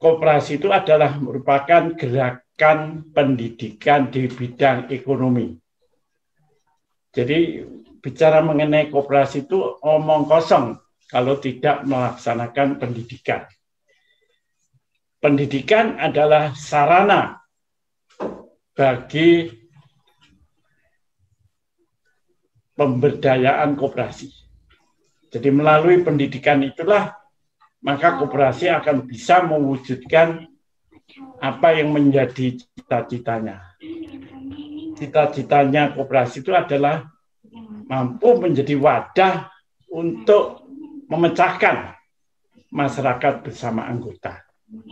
Koperasi itu adalah merupakan gerakan pendidikan di bidang ekonomi. Jadi bicara mengenai koperasi itu omong kosong kalau tidak melaksanakan pendidikan. Pendidikan adalah sarana bagi pemberdayaan koperasi. Jadi melalui pendidikan itulah maka koperasi akan bisa mewujudkan apa yang menjadi cita-citanya. Cita-citanya koperasi itu adalah mampu menjadi wadah untuk memecahkan masyarakat bersama anggota.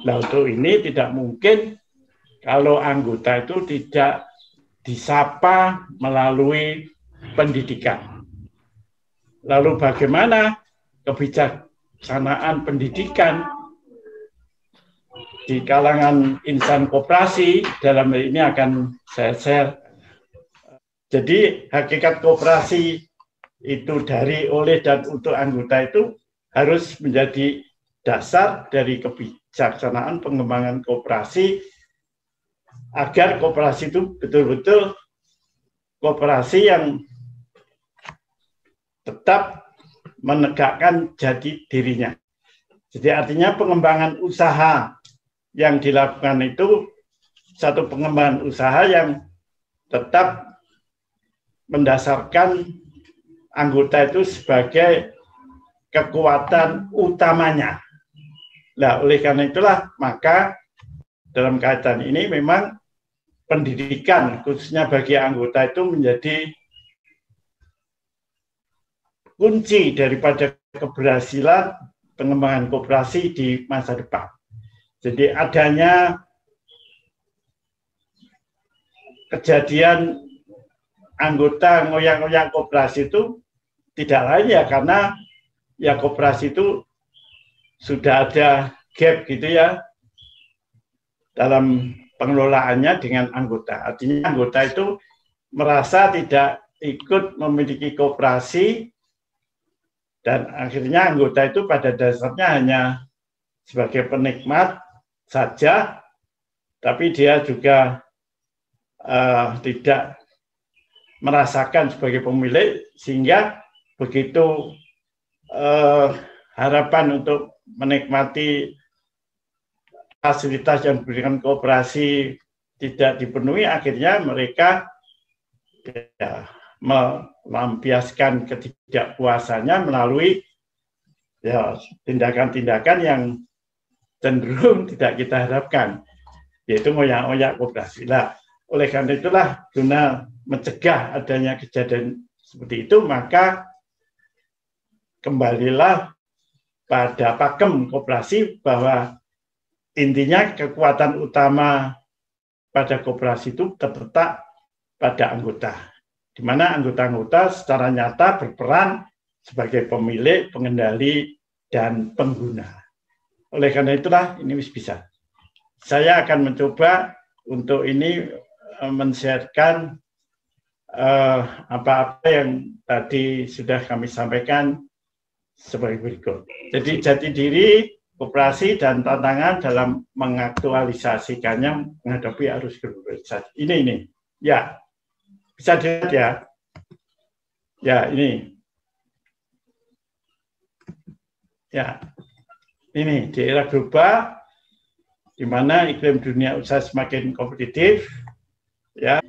Nah, untuk ini tidak mungkin kalau anggota itu tidak disapa melalui pendidikan. Lalu bagaimana kebijaksanaan pendidikan di kalangan insan koperasi dalam hal ini akan saya share. Jadi hakikat koperasi itu dari, oleh, dan untuk anggota itu harus menjadi dasar dari kebijaksanaan pengembangan koperasi agar koperasi itu betul-betul koperasi yang tetap menegakkan jati dirinya. Jadi artinya pengembangan usaha yang dilakukan itu satu pengembangan usaha yang tetap mendasarkan anggota itu sebagai kekuatan utamanya. Nah, oleh karena itulah maka dalam kaitan ini memang pendidikan khususnya bagi anggota itu menjadi kunci daripada keberhasilan pengembangan koperasi di masa depan. Jadi adanya kejadian anggota ngoyak-ngoyak koperasi itu tidak lain ya karena ya koperasi itu sudah ada gap gitu ya dalam pengelolaannya dengan anggota. Artinya anggota itu merasa tidak ikut memiliki koperasi dan akhirnya anggota itu pada dasarnya hanya sebagai penikmat saja, tapi dia juga tidak merasakan sebagai pemilik, sehingga begitu harapan untuk menikmati fasilitas yang diberikan koperasi tidak dipenuhi, akhirnya mereka ya, melampiaskan ketidakpuasannya melalui ya, tindakan-tindakan yang cenderung tidak kita harapkan, yaitu ngoyak-ngoyak koperasi. Nah, oleh karena itulah guna mencegah adanya kejadian seperti itu, maka kembalilah pada pakem koperasi bahwa intinya kekuatan utama pada koperasi itu terletak pada anggota, di mana anggota-anggota secara nyata berperan sebagai pemilik, pengendali, dan pengguna. Oleh karena itulah ini bisa. Saya akan mencoba untuk ini men-sharekan apa-apa yang tadi sudah kami sampaikan sebagai berikut. Jadi jati diri koperasi dan tantangan dalam mengaktualisasikannya menghadapi arus globalisasi. Ini. Ya, bisa dilihat ya. Ya, ini. Ya, ini di era global, di mana iklim dunia usaha semakin kompetitif, ya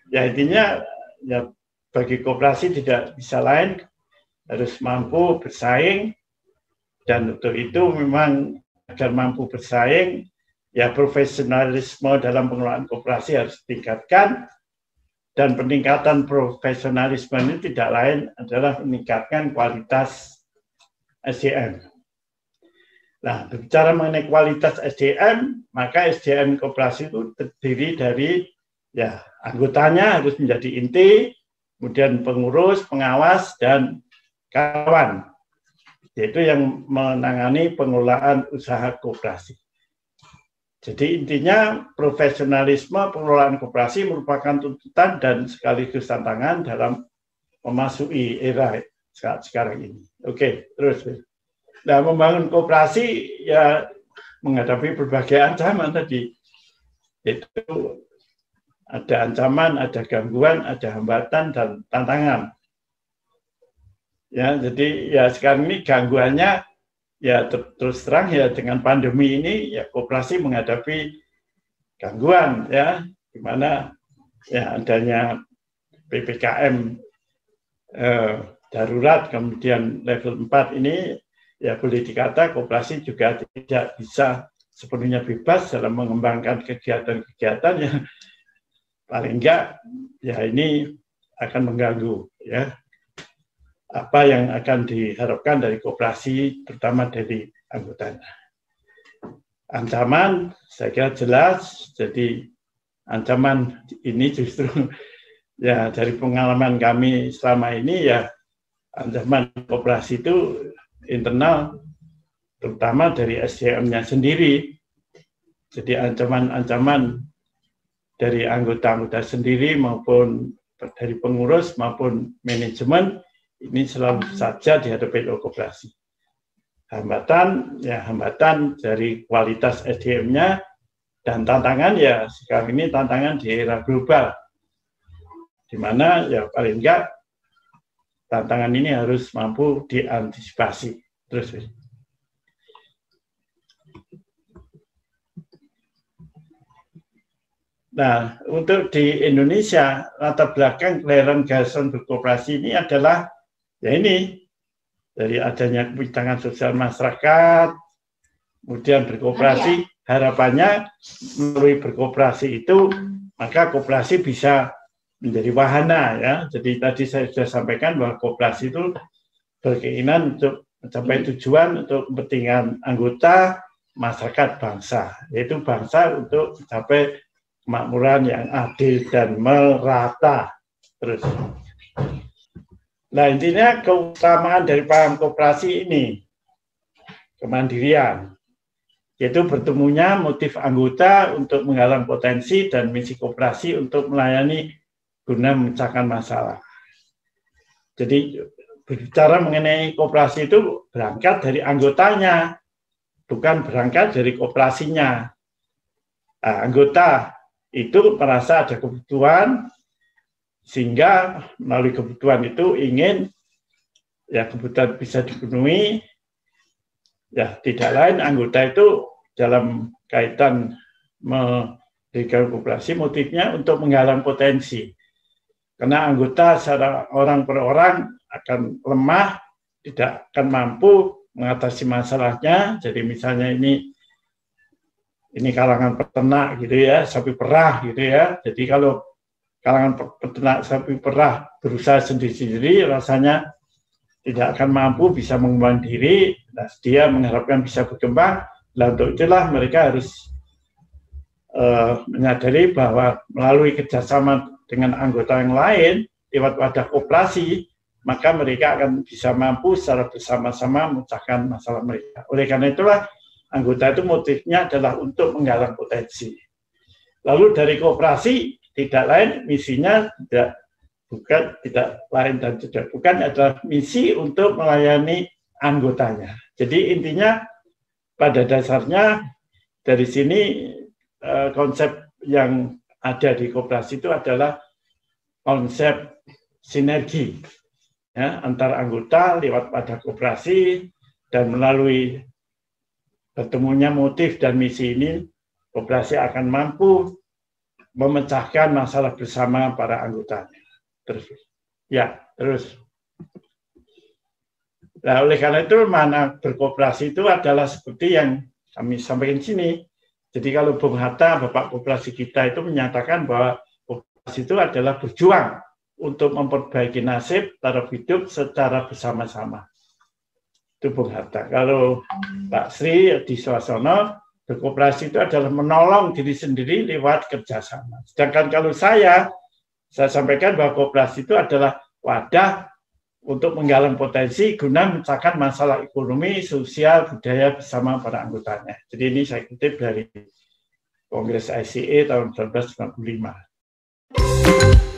intinya ya bagi koperasi tidak bisa lain harus mampu bersaing, dan untuk itu memang agar mampu bersaing ya profesionalisme dalam pengelolaan koperasi harus ditingkatkan, dan peningkatan profesionalisme ini tidak lain adalah meningkatkan kualitas SDM. Nah, berbicara mengenai kualitas SDM, maka SDM koperasi itu terdiri dari ya anggotanya harus menjadi inti, kemudian pengurus, pengawas, dan kawan. yaitu yang menangani pengelolaan usaha koperasi. Jadi intinya profesionalisme pengelolaan koperasi merupakan tuntutan dan sekaligus tantangan dalam memasuki era saat sekarang ini. Oke, terus. Nah, membangun koperasi ya menghadapi berbagai ancaman tadi. Itu ada ancaman, ada gangguan, ada hambatan dan tantangan. Ya, jadi ya sekarang ini gangguannya ya terus terang ya dengan pandemi ini ya koperasi menghadapi gangguan ya, di mana ya adanya PPKM darurat kemudian level 4 ini ya boleh dikata koperasi juga tidak bisa sepenuhnya bebas dalam mengembangkan kegiatan-kegiatan yang paling enggak ya ini akan mengganggu ya apa yang akan diharapkan dari koperasi, terutama dari anggotanya. Ancaman, saya kira jelas, jadi ancaman ini justru ya dari pengalaman kami selama ini ya ancaman koperasi itu internal, terutama dari SDM-nya sendiri. Jadi ancaman-ancaman dari anggota-anggota sendiri maupun dari pengurus maupun manajemen ini selalu saja dihadapi oleh koperasi. Hambatan dari kualitas SDM-nya dan tantangan ya sekarang ini tantangan di era global, di mana ya paling enggak tantangan ini harus mampu diantisipasi. Terus. Nah, untuk di Indonesia latar belakang kelahiran gagasan berkoperasi ini adalah ya ini, dari adanya kebidangan sosial masyarakat, kemudian berkoperasi, harapannya melalui berkoperasi itu, maka koperasi bisa menjadi wahana ya. Jadi tadi saya sudah sampaikan bahwa koperasi itu berkeinginan untuk mencapai tujuan untuk kepentingan anggota, masyarakat, bangsa. Yaitu bangsa untuk mencapai kemakmuran yang adil dan merata. Terus. Nah, intinya keutamaan dari paham koperasi ini, kemandirian, yaitu bertemunya motif anggota untuk menggalang potensi dan misi koperasi untuk melayani guna memecahkan masalah. Jadi, berbicara mengenai koperasi itu berangkat dari anggotanya, bukan berangkat dari koperasinya. Nah, anggota itu merasa ada kebutuhan, sehingga melalui kebutuhan itu ingin ya kebutuhan bisa dipenuhi, ya tidak lain anggota itu dalam kaitan mendirikan koperasi motifnya untuk menggalang potensi, karena anggota secara orang per orang akan lemah, tidak akan mampu mengatasi masalahnya. Jadi misalnya ini kalangan peternak gitu ya, sapi perah gitu ya, jadi kalau kalangan peternak sapi perah berusaha sendiri-sendiri, rasanya tidak akan mampu bisa mengembang diri. Nah, dia mengharapkan bisa berkembang. Nah, untuk itulah mereka harus menyadari bahwa melalui kerjasama dengan anggota yang lain lewat wadah koperasi, maka mereka akan bisa mampu secara bersama-sama memecahkan masalah mereka. Oleh karena itulah anggota itu motifnya adalah untuk menggalang potensi. Lalu dari koperasi tidak lain misinya tidak lain dan tidak bukan adalah misi untuk melayani anggotanya. Jadi intinya pada dasarnya dari sini konsep yang ada di koperasi itu adalah konsep sinergi ya, antar anggota lewat wadah koperasi, dan melalui bertemunya motif dan misi ini koperasi akan mampu memecahkan masalah bersama para anggotanya. Terus. Nah, oleh karena itu makna berkoperasi itu adalah seperti yang kami sampaikan di sini. Jadi kalau Bung Hatta, Bapak Koperasi kita itu menyatakan bahwa koperasi itu adalah berjuang untuk memperbaiki nasib taraf hidup secara bersama-sama. Itu Bung Hatta. Kalau Pak Sri di Swasono, berkoperasi itu adalah menolong diri sendiri lewat kerjasama. Sedangkan kalau saya sampaikan bahwa koperasi itu adalah wadah untuk menggalang potensi guna memecahkan masalah ekonomi, sosial, budaya bersama para anggotanya. Jadi ini saya kutip dari Kongres ICA tahun 1995.